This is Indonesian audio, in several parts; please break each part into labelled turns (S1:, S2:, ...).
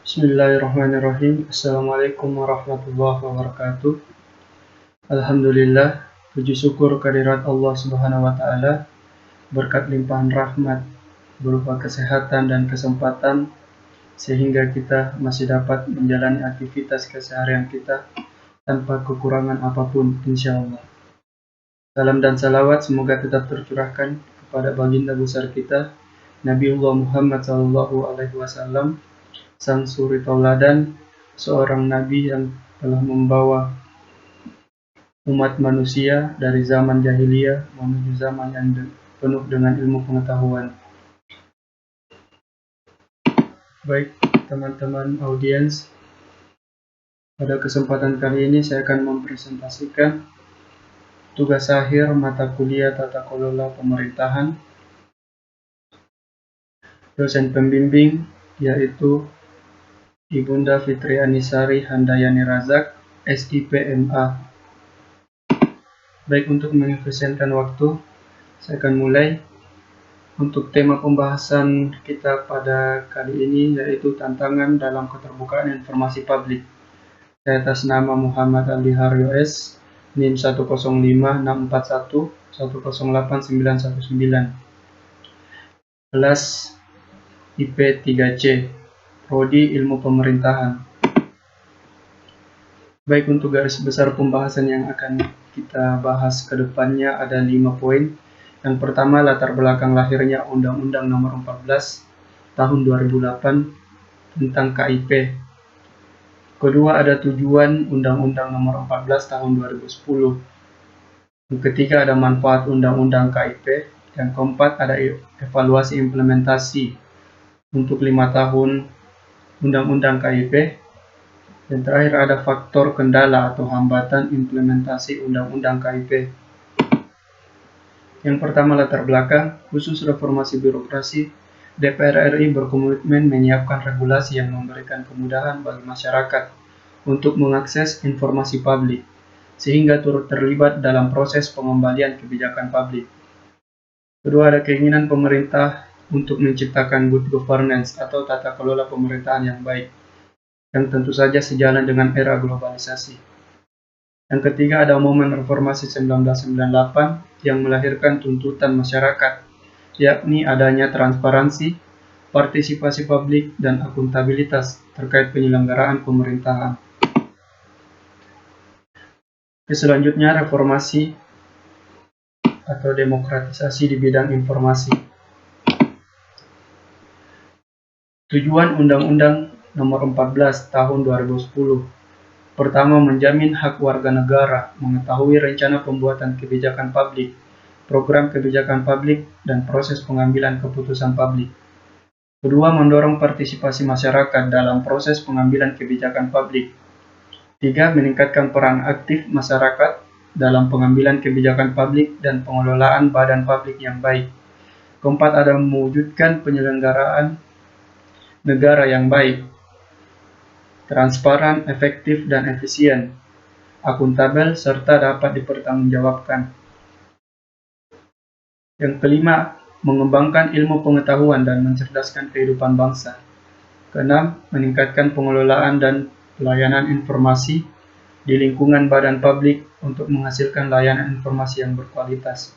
S1: Bismillahirrahmanirrahim. Assalamualaikum warahmatullahi wabarakatuh. Alhamdulillah, puji syukur kehadirat Allah Subhanahu wa Ta'ala, berkat limpahan rahmat berupa kesehatan dan kesempatan, sehingga kita masih dapat menjalani aktivitas keseharian kita tanpa kekurangan apapun, insya Allah. Salam dan salawat semoga tetap tercurahkan kepada baginda besar kita, Nabiullah Muhammad SAW, sang suri tauladan, seorang nabi yang telah membawa umat manusia dari zaman jahiliyah menuju zaman yang penuh dengan ilmu pengetahuan. Baik teman-teman audiens, pada kesempatan kali ini saya akan mempresentasikan tugas akhir mata kuliah Tata Kelola Pemerintahan. Dosen pembimbing yaitu Ibunda Fitri Anisari Handayani Razak, SIPMA. Baik, untuk mengefisienkan waktu, saya akan mulai. Untuk tema pembahasan kita pada kali ini yaitu tantangan dalam keterbukaan informasi publik. Saya atas nama Muhammad Aldi Haryo S, NIM 10564110899. Kelas IP 3C, Prodi Ilmu Pemerintahan. Baik, untuk garis besar pembahasan yang akan kita bahas ke depannya ada 5 poin. Yang pertama, latar belakang lahirnya Undang-Undang Nomor 14 Tahun 2008 tentang KIP. Kedua, ada tujuan Undang-Undang Nomor 14 Tahun 2010. Yang ketiga, ada manfaat Undang-Undang KIP. Yang keempat, ada evaluasi implementasi untuk 5 tahun Undang-Undang KIP. Dan terakhir ada faktor kendala atau hambatan implementasi Undang-Undang KIP. Yang pertama, latar belakang. Khusus reformasi birokrasi, DPR RI berkomitmen menyiapkan regulasi yang memberikan kemudahan bagi masyarakat untuk mengakses informasi publik, sehingga turut terlibat dalam proses pengembalian kebijakan publik. Kedua, ada keinginan pemerintah untuk menciptakan good governance atau tata kelola pemerintahan yang baik, yang tentu saja sejalan dengan era globalisasi. Yang ketiga, ada momen reformasi 1998 yang melahirkan tuntutan masyarakat, yakni adanya transparansi, partisipasi publik, dan akuntabilitas terkait penyelenggaraan pemerintahan. Selanjutnya, reformasi atau demokratisasi di bidang informasi. Tujuan Undang-Undang Nomor 14 Tahun 2010. Pertama, menjamin hak warga negara mengetahui rencana pembuatan kebijakan publik, program kebijakan publik, dan proses pengambilan keputusan publik. Kedua, mendorong partisipasi masyarakat dalam proses pengambilan kebijakan publik. Tiga, meningkatkan peran aktif masyarakat dalam pengambilan kebijakan publik dan pengelolaan badan publik yang baik. Keempat, ada mewujudkan penyelenggaraan negara yang baik, transparan, efektif, dan efisien, akuntabel, serta dapat dipertanggungjawabkan. Yang kelima, mengembangkan ilmu pengetahuan dan mencerdaskan kehidupan bangsa. Keenam, meningkatkan pengelolaan dan pelayanan informasi di lingkungan badan publik untuk menghasilkan layanan informasi yang berkualitas.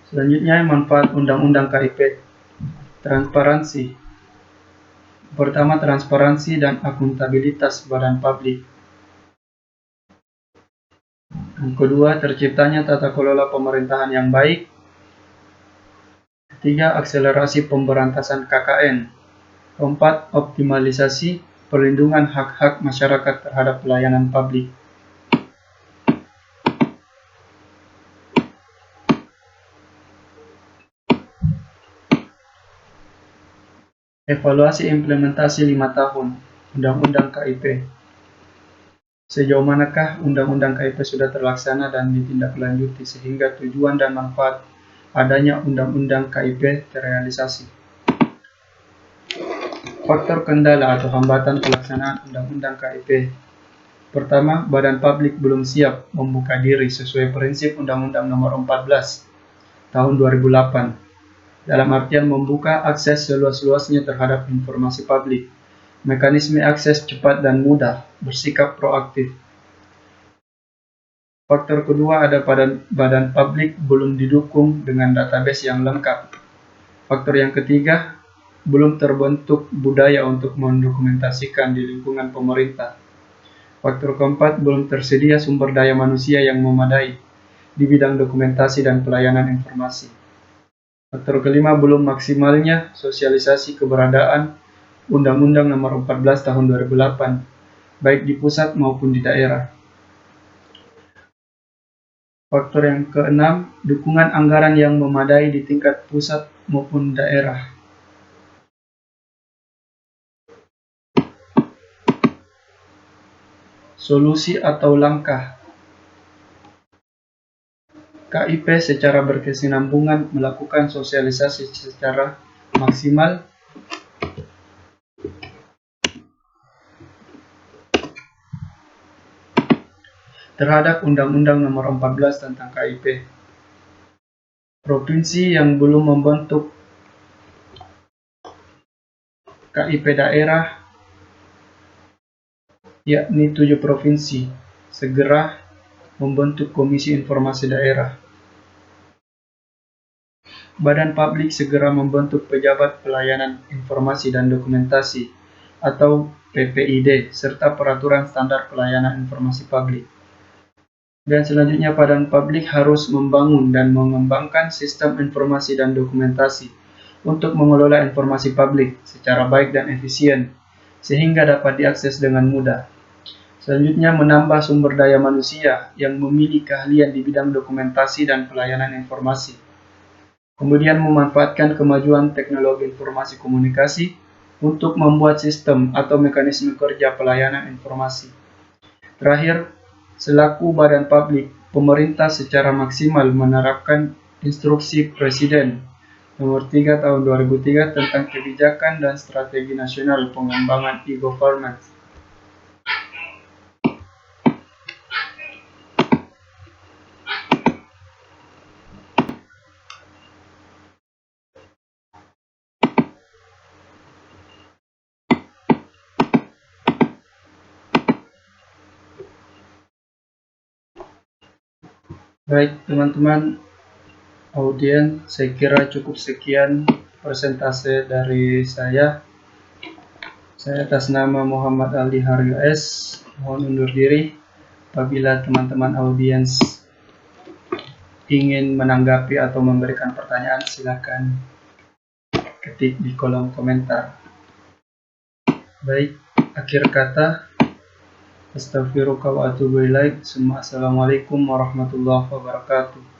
S1: Selanjutnya, manfaat Undang-Undang KIP. Transparansi. Pertama, transparansi dan akuntabilitas badan publik. Yang kedua, terciptanya tata kelola pemerintahan yang baik. Ketiga, akselerasi pemberantasan KKN. Keempat, optimalisasi perlindungan hak-hak masyarakat terhadap pelayanan publik. Evaluasi implementasi 5 tahun Undang-Undang KIP. Sejauh manakah Undang-Undang KIP sudah terlaksana dan ditindaklanjuti sehingga tujuan dan manfaat adanya Undang-Undang KIP terrealisasi. Faktor kendala atau hambatan pelaksanaan Undang-Undang KIP. Pertama, badan publik belum siap membuka diri sesuai prinsip Undang-Undang Nomor 14 Tahun 2008 dalam artian membuka akses seluas-luasnya terhadap informasi publik. Mekanisme akses cepat dan mudah, bersikap proaktif. Faktor kedua ada pada badan publik belum didukung dengan database yang lengkap. Faktor yang ketiga, belum terbentuk budaya untuk mendokumentasikan di lingkungan pemerintah. Faktor keempat, belum tersedia sumber daya manusia yang memadai di bidang dokumentasi dan pelayanan informasi. Faktor kelima, belum maksimalnya sosialisasi keberadaan Undang-Undang Nomor 14 Tahun 2008, baik di pusat maupun di daerah. Faktor yang keenam, dukungan anggaran yang memadai di tingkat pusat maupun daerah. Solusi atau langkah. KIP secara berkesinambungan melakukan sosialisasi secara maksimal terhadap Undang-Undang Nomor 14 tentang KIP. Provinsi yang belum membentuk KIP daerah, yakni 7 provinsi, segera membentuk Komisi Informasi Daerah. Badan publik segera membentuk Pejabat Pelayanan Informasi dan Dokumentasi atau PPID serta Peraturan Standar Pelayanan Informasi Publik. Dan selanjutnya badan publik harus membangun dan mengembangkan sistem informasi dan dokumentasi untuk mengelola informasi publik secara baik dan efisien sehingga dapat diakses dengan mudah. Selanjutnya menambah sumber daya manusia yang memiliki keahlian di bidang dokumentasi dan pelayanan informasi. Kemudian memanfaatkan kemajuan teknologi informasi komunikasi untuk membuat sistem atau mekanisme kerja pelayanan informasi. Terakhir, selaku badan publik, pemerintah secara maksimal menerapkan Instruksi Presiden Nomor 3 Tahun 2003 tentang Kebijakan dan Strategi Nasional Pengembangan E-Government. Baik teman-teman audiens, saya kira cukup sekian presentase dari saya. Saya atas nama Muhammad Aldi Haryo S. mohon undur diri. Apabila teman-teman audiens ingin menanggapi atau memberikan pertanyaan, silakan ketik di kolom komentar. Baik, akhir kata, Astaghfirullah wa atubu ilaik. Assalamualaikum warahmatullahi wabarakatuh.